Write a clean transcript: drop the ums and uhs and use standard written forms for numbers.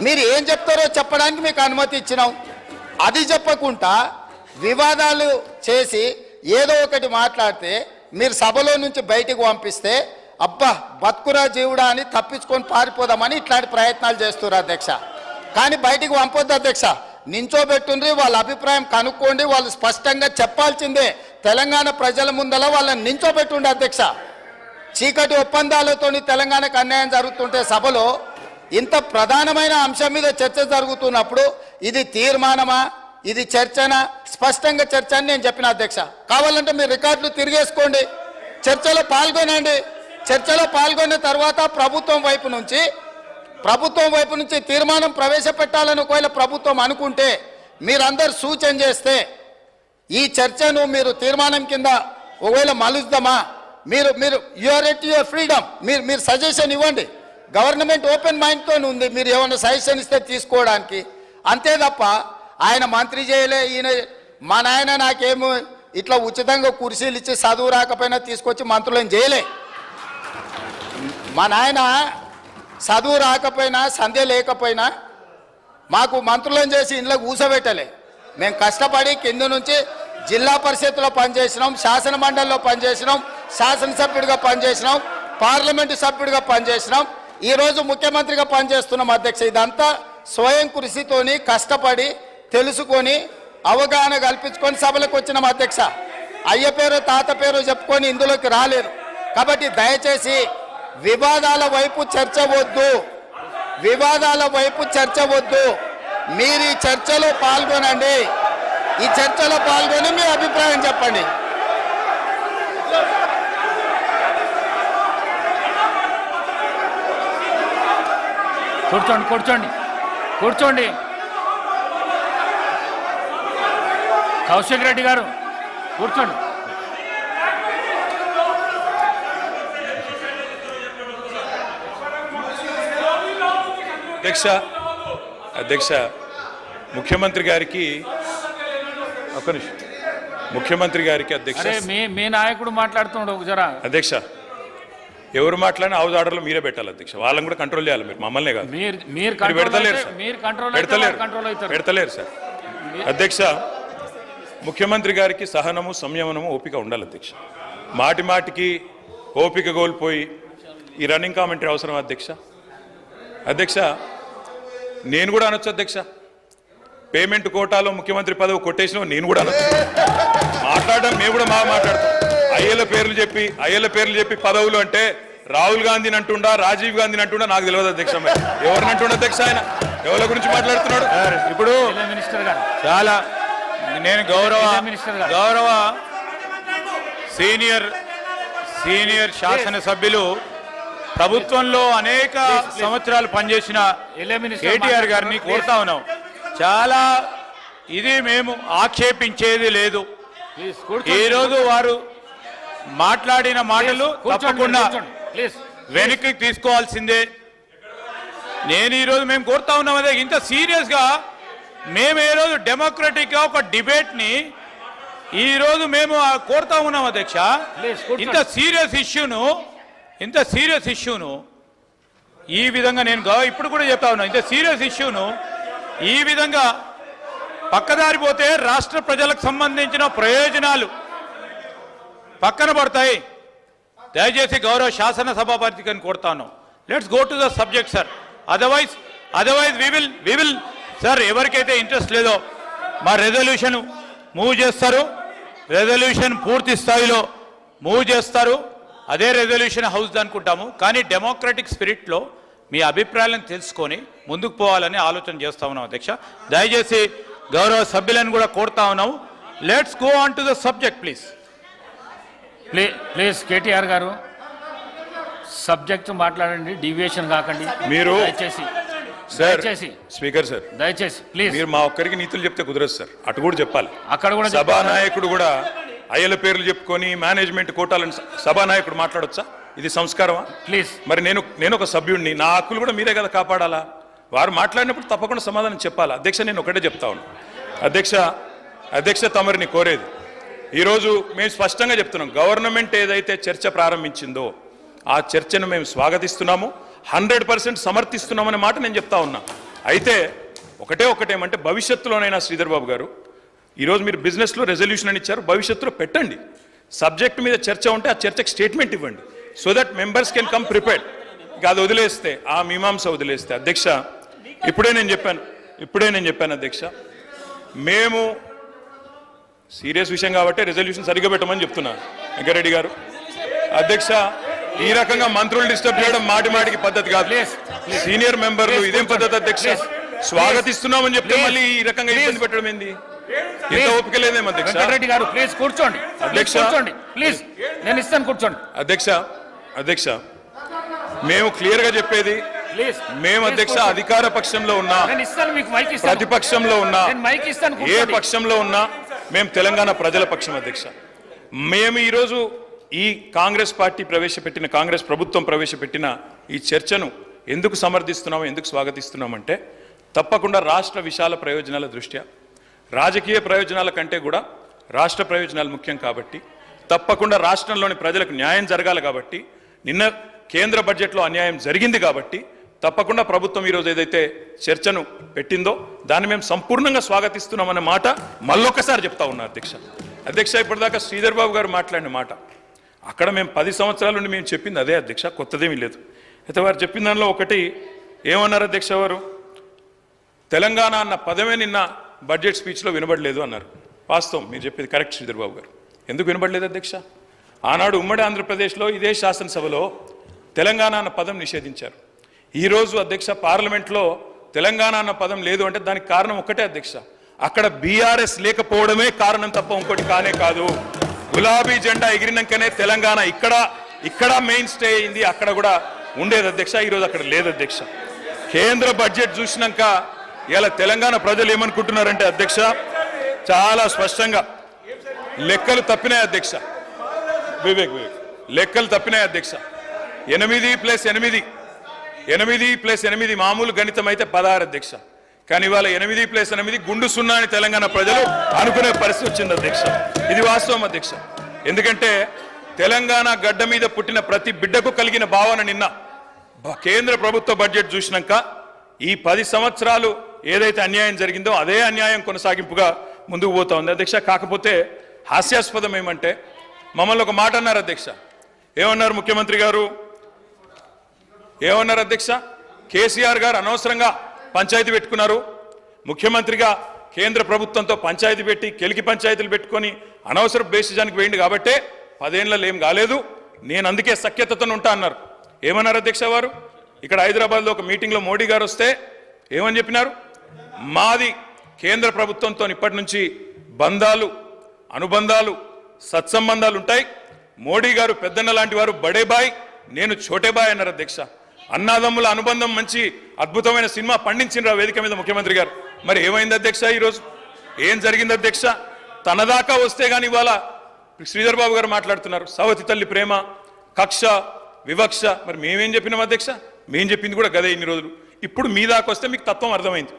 మీరు ఏం చెప్తారో చెప్పడానికి మీకు అనుమతి ఇచ్చినాం. అది చెప్పకుండా వివాదాలు చేసి ఏదో ఒకటి మాట్లాడితే మీరు సభలో నుంచి బయటికి పంపిస్తే అబ్బా బతుకురా జీవుడా అని తప్పించుకొని పారిపోదామని ఇట్లాంటి ప్రయత్నాలు చేస్తున్నారు అధ్యక్ష. కానీ బయటికి పంపొద్దు అధ్యక్ష. నించోబెట్టుండ్రి, వాళ్ళ అభిప్రాయం కనుక్కోండి, వాళ్ళు స్పష్టంగా చెప్పాల్సిందే. తెలంగాణ ప్రజల ముందల వాళ్ళని నించోబెట్టుండే అధ్యక్ష. చీకటి ఒప్పందాలతోని తెలంగాణకు అన్యాయం జరుగుతుంటే సభలో ఇంత ప్రధానమైన అంశం మీద చర్చ జరుగుతున్నప్పుడు ఇది తీర్మానమా, ఇది చర్చనా? స్పష్టంగా చర్చ అని నేను చెప్పిన అధ్యక్ష. కావాలంటే మీరు రికార్డులు తిరిగేసుకోండి, చర్చలో పాల్గొనండి. చర్చలో పాల్గొన్న తర్వాత ప్రభుత్వం వైపు నుంచి తీర్మానం ప్రవేశపెట్టాలని ఒకవేళ ప్రభుత్వం అనుకుంటే మీరందరూ సూచన చేస్తే ఈ చర్చను మీరు తీర్మానం కింద ఒకవేళ మలుద్దామా, మీరు యువర్ ఎట్ యువర్ ఫ్రీడమ్, మీరు సజెషన్ ఇవ్వండి. గవర్నమెంట్ ఓపెన్ మైండ్తో ఉంది, మీరు ఏమైనా సజెషన్ ఇస్తే తీసుకోవడానికి. అంతే తప్ప ఆయన మంత్రి చేయలే, ఈయన మా నాయన నాకేమో ఇట్లా ఉచితంగా కుర్చీలు ఇచ్చి చదువు రాకపోయినా తీసుకొచ్చి మంత్రులను చేయలే. మా నాయన చదువు రాకపోయినా సంధ్య లేకపోయినా మాకు మంత్రులను చేసి ఇంట్లో కూర్చోబెట్టలే. మేము కష్టపడి కింద నుంచి జిల్లా పరిషత్లో పనిచేసినాం, శాసన మండలిలో పనిచేసినాం, శాసనసభ్యుడిగా పనిచేసినాం, పార్లమెంటు సభ్యుడిగా పనిచేసినాం, ఈరోజు ముఖ్యమంత్రిగా పనిచేస్తున్నాం అధ్యక్ష. ఇదంతా స్వయం కృషితోని కష్టపడి తెలుసుకొని అవగాహన కల్పించుకొని సభలకు వచ్చినాం అధ్యక్ష. అయ్య పేరు తాత పేరు చెప్పుకొని ఇందులోకి రాలేదు. కాబట్టి దయచేసి వివాదాల వైపు చర్చ వద్దు, వివాదాల వైపు చర్చ వద్దు. మీరు ఈ చర్చలో పాల్గొనండి, ఈ చర్చలో పాల్గొని మీ అభిప్రాయం చెప్పండి. కూర్చోండి కూర్చోండి కూర్చోండి. కౌశిక్ రెడ్డి గారు కూర్చోండి. అధ్యక్ష ముఖ్యమంత్రి గారికి అధ్యక్ష మీ నాయకుడు మాట్లాడుతుండవు జరా. అధ్యక్ష ఎవరు మాట్లాడినా హౌస్ ఆర్డర్లో మీరే పెట్టాలి అధ్యక్ష. వాళ్ళని కూడా కంట్రోల్ చేయాలి, మీరు మమ్మల్నే కాదు. పెడతలేరు సార్. అధ్యక్ష ముఖ్యమంత్రి గారికి సహనము సంయమనము ఓపిక ఉండాలి అధ్యక్ష. మాటి మాటికి ఓపిక కోల్పోయి ఈ రన్నింగ్ కామెంటరీ అవసరం అధ్యక్ష. అధ్యక్ష నేను కూడా అనొచ్చు అధ్యక్ష, పేమెంట్ కోటాలో ముఖ్యమంత్రి పదవి కొట్టేసిన నేను కూడా అనొచ్చు. మాట్లాడడం మేము కూడా మాట్లాడతాం. అయ్యల పేర్లు చెప్పి పదవులు అంటే రాహుల్ గాంధీని అంటుండా, రాజీవ్ గాంధీని అంటుండా నాకు తెలియదు అధ్యక్ష. ఎవరిని అంటుండ అధ్యక్ష? ఆయన ఎవరి గురించి మాట్లాడుతున్నాడు? ఇప్పుడు చాలా నేను గౌరవ సీనియర్ శాసనసభ్యులు ప్రభుత్వంలో అనేక సంవత్సరాలు పనిచేసిన కేటీఆర్ గారిని కోరుతా ఉన్నాం. చాలా ఇది మేము ఆక్షేపించేది లేదు. ఈరోజు వారు మాట్లాడిన మాటలు తప్పకుండా వెనక్కి తీసుకోవాల్సిందే. నేను ఈరోజు మేము కోరుతా ఉన్నాం అదే, ఇంత సీరియస్గా మేము ఏ రోజు డెమోక్రటిక్గా ఒక డిబేట్ని ఈరోజు మేము కోరుతా ఉన్నాం అధ్యక్ష. ఇంత సీరియస్ ఇష్యూను ఈ విధంగా నేను ఇప్పుడు కూడా చెప్తా ఉన్నా, ఇంత సీరియస్ ఇష్యూను ఈ విధంగా పక్కదారి పోతే రాష్ట్ర ప్రజలకు సంబంధించిన ప్రయోజనాలు పక్కన పడతాయి. దయచేసి గౌరవ శాసనసభాపతిని కోరుతాను, let's go to the subject sir. Otherwise we will sir, ఎవరికైతే ఇంట్రెస్ట్ లేదో మా రెజల్యూషన్ మూవ్ చేస్తారు, రెజల్యూషన్ పూర్తి స్థాయిలో మూవ్ చేస్తారు, అదే రెజల్యూషన్ హౌస్ అనుకుంటాము. కానీ డెమోక్రటిక్ స్పిరిట్లో మీ అభిప్రాయాలను తెలుసుకొని ముందుకు పోవాలని ఆలోచన చేస్తా ఉన్నాం అధ్యక్ష. దయచేసి గౌరవ సభ్యులను కూడా కోరుతా ఉన్నాము, let's go on to the subject please. KTR గారు సబ్జెక్ట్ మాట్లాడండి, డీవియేషన్ కాకండి మీరు. దయచేసి స్పీకర్ సార్ దయచేసి ప్లీజ్. మీరు మా ఒక్కరికి నీతులు చెప్తే కుదరదు సార్, అటు కూడా చెప్పాలి. అక్కడ కూడా సభానాయకుడు కూడా అయ్యల పేర్లు చెప్పుకొని మేనేజ్మెంట్ కోటాలను సభానాయకుడు మాట్లాడొచ్చా? ఇది సంస్కారమా? ప్లీజ్. మరి నేను ఒక సభ్యుడిని, నా హక్కులు కూడా మీరే కదా కాపాడాలా? వారు మాట్లాడినప్పుడు తప్పకుండా సమాధానం చెప్పాలా? అధ్యక్ష నేను ఒకటే చెప్తా ఉన్నాను అధ్యక్ష తమరిని కోరేది, ఈరోజు మేము స్పష్టంగా చెప్తున్నాం, గవర్నమెంట్ ఏదైతే చర్చ ప్రారంభించిందో ఆ చర్చను మేము స్వాగతిస్తున్నాము, 100% సమర్థిస్తున్నామనే మాట నేను చెప్తా ఉన్నా. అయితే ఒకటేమంటే భవిష్యత్తులోనైనా శ్రీధర్ బాబు గారు ఈరోజు మీరు బిజినెస్లో రెజల్యూషన్ అని ఇచ్చారు, భవిష్యత్తులో పెట్టండి. సబ్జెక్ట్ మీద చర్చ ఉంటే ఆ చర్చకు స్టేట్మెంట్ ఇవ్వండి, so that members can come prepared. ఇక అది వదిలేస్తే, ఆ మీమాంస వదిలేస్తే అధ్యక్ష, ఇప్పుడే నేను చెప్పాను అధ్యక్ష, మేము సీరియస్ విషయం కాబట్టి రెజల్యూషన్ సరిగ్గా పెట్టమని చెప్తున్నా వెంకరెడ్డి గారు. అధ్యక్ష, ఈ రకంగా మంత్రులు డిస్టర్బ్ చేయడం మాటికి పద్ధతి కాదు. సీనియర్ మెంబర్లు ఇదేం పద్ధతి అధ్యక్ష? స్వాగతిస్తున్నామని చెప్తే మళ్ళీ ఈ రకంగా ఇబ్బంది పెట్టడం ఏంది? ఇంత ఓపిక లేదేమో అధ్యక్ష. వెంకటరెడ్డి గారు ప్లీజ్ కూర్చోండి. అధ్యక్ష కూర్చోండి ప్లీజ్, నేను ఇస్తాను కూర్చోండి. అధ్యక్ష మేము క్లియర్ గా చెప్పేది, ప్లీజ్ మేము అధ్యక్ష అధికార పక్షంలో ఉన్నా, నేను ఇస్తాను మీకు మైక్ ఇస్తాను, ప్రతిపక్షంలో ఉన్నా, నేను మైక్ ఇస్తాను, ఏ కూర్చోండి. పక్షంలో ఉన్నా మేము తెలంగాణ ప్రజల పక్షం అధ్యక్ష. మేము ఈరోజు ఈ కాంగ్రెస్ పార్టీ ప్రవేశపెట్టిన, కాంగ్రెస్ ప్రభుత్వం ప్రవేశపెట్టిన ఈ చర్చను ఎందుకు సమర్థిస్తున్నాము, ఎందుకు స్వాగతిస్తున్నామంటే తప్పకుండా రాష్ట్ర విశాల ప్రయోజనాల దృష్ట్యా, రాజకీయ ప్రయోజనాల కంటే కూడా రాష్ట్ర ప్రయోజనాలు ముఖ్యం కాబట్టి, తప్పకుండా రాష్ట్రంలోని ప్రజలకు న్యాయం జరగాలి కాబట్టి, నిన్న కేంద్ర బడ్జెట్లో అన్యాయం జరిగింది కాబట్టి తప్పకుండా ప్రభుత్వం ఈరోజు ఏదైతే చర్చను పెట్టిందో దాన్ని మేము సంపూర్ణంగా స్వాగతిస్తున్నామన్న మాట మళ్ళొక్కసారి చెప్తా ఉన్నా అధ్యక్ష. ఇప్పటిదాకా శ్రీధర్ బాబు గారు మాట్లాడిన మాట అక్కడ మేము 10 సంవత్సరాల నుండి మేము చెప్పింది అదే అధ్యక్ష, కొత్తదేమీ లేదు. అయితే వారు చెప్పిన దానిలో ఒకటి ఏమన్నారు అధ్యక్ష, వారు తెలంగాణ అన్న పదమే నిన్న బడ్జెట్ స్పీచ్లో వినబడలేదు అన్నారు. వాస్తవం, మీరు చెప్పేది కరెక్ట్ శ్రీధర్ బాబు గారు. ఎందుకు వినబడలేదు అధ్యక్ష? ఆనాడు ఉమ్మడి ఆంధ్రప్రదేశ్లో ఇదే శాసనసభలో తెలంగాణ అన్న పదం నిషేధించారు. ఈరోజు అధ్యక్ష పార్లమెంట్లో తెలంగాణ అన్న పదం లేదు అంటే దానికి కారణం ఒక్కటే అధ్యక్ష, అక్కడ బీఆర్ఎస్ లేకపోవడమే కారణం తప్ప ఇంకోటి కానే కాదు. గులాబీ జెండా ఎగిరినాకనే తెలంగాణ ఇక్కడ మెయిన్ స్టే అయింది, అక్కడ కూడా ఉండేది అధ్యక్ష. ఈరోజు అక్కడ లేదు అధ్యక్ష. కేంద్ర బడ్జెట్ చూసినాక ఇలా తెలంగాణ ప్రజలు ఏమనుకుంటున్నారంటే అధ్యక్ష, చాలా స్పష్టంగా లెక్కలు తప్పినాయి అధ్యక్ష. వివేక్ లెక్కలు తప్పినాయి అధ్యక్ష. 8+8 మామూలు గణితం అయితే 16 అధ్యక్ష. కానీ ఇవాళ 8+8 గుండు సున్నా అని తెలంగాణ ప్రజలు అనుకునే పరిస్థితి వచ్చింది అధ్యక్ష. ఇది వాస్తవం అధ్యక్ష. ఎందుకంటే తెలంగాణ గడ్డ మీద పుట్టిన ప్రతి బిడ్డకు కలిగిన భావన నిన్న కేంద్ర ప్రభుత్వ బడ్జెట్ చూసినాక ఈ 10 సంవత్సరాలు ఏదైతే అన్యాయం జరిగిందో అదే అన్యాయం కొనసాగింపుగా ముందుకు పోతా ఉంది అధ్యక్ష. కాకపోతే హాస్యాస్పదం ఏమంటే మమ్మల్ని ఒక మాట అన్నారు అధ్యక్ష. ఏమన్నారు ముఖ్యమంత్రి గారు? ఏమన్నారు అధ్యక్ష? కేసీఆర్ గారు అనవసరంగా పంచాయతీ పెట్టుకున్నారు, ముఖ్యమంత్రిగా కేంద్ర ప్రభుత్వంతో పంచాయతీ పెట్టి కెలికి పంచాయతీలు పెట్టుకొని అనవసర బేసిజానికి వేయండి కాబట్టే 10 ఏళ్లలో ఏం కాలేదు, నేను అందుకే సఖ్యతతో ఉంటా అన్నారు. ఏమన్నారు అధ్యక్ష వారు? ఇక్కడ హైదరాబాద్లో ఒక మీటింగ్లో మోడీ గారు వస్తే ఏమని చెప్పినారు? మాది కేంద్ర ప్రభుత్వంతో ఇప్పటి నుంచి బంధాలు, అనుబంధాలు, సత్సంబంధాలు ఉంటాయి. మోడీ గారు పెద్దన్న లాంటి వారు, బడే బాయ్, నేను చోటే బాయ్ అన్నారు అధ్యక్ష. అన్నాదమ్ముల అనుబంధం మంచి అద్భుతమైన సినిమా పండించిన వేదిక మీద ముఖ్యమంత్రి గారు. మరి ఏమైంది అధ్యక్ష? ఈరోజు ఏం జరిగింది అధ్యక్ష? తన దాకా వస్తే కానీ ఇవాళ శ్రీధర్ బాబు గారు మాట్లాడుతున్నారు సవతి తల్లి ప్రేమ, కక్ష, వివక్ష. మరి మేమేం చెప్పినాం అధ్యక్ష? మేం చెప్పింది కూడా గదే ఇన్ని రోజులు. ఇప్పుడు మీ దాకా వస్తే మీకు తత్వం అర్థమైంది.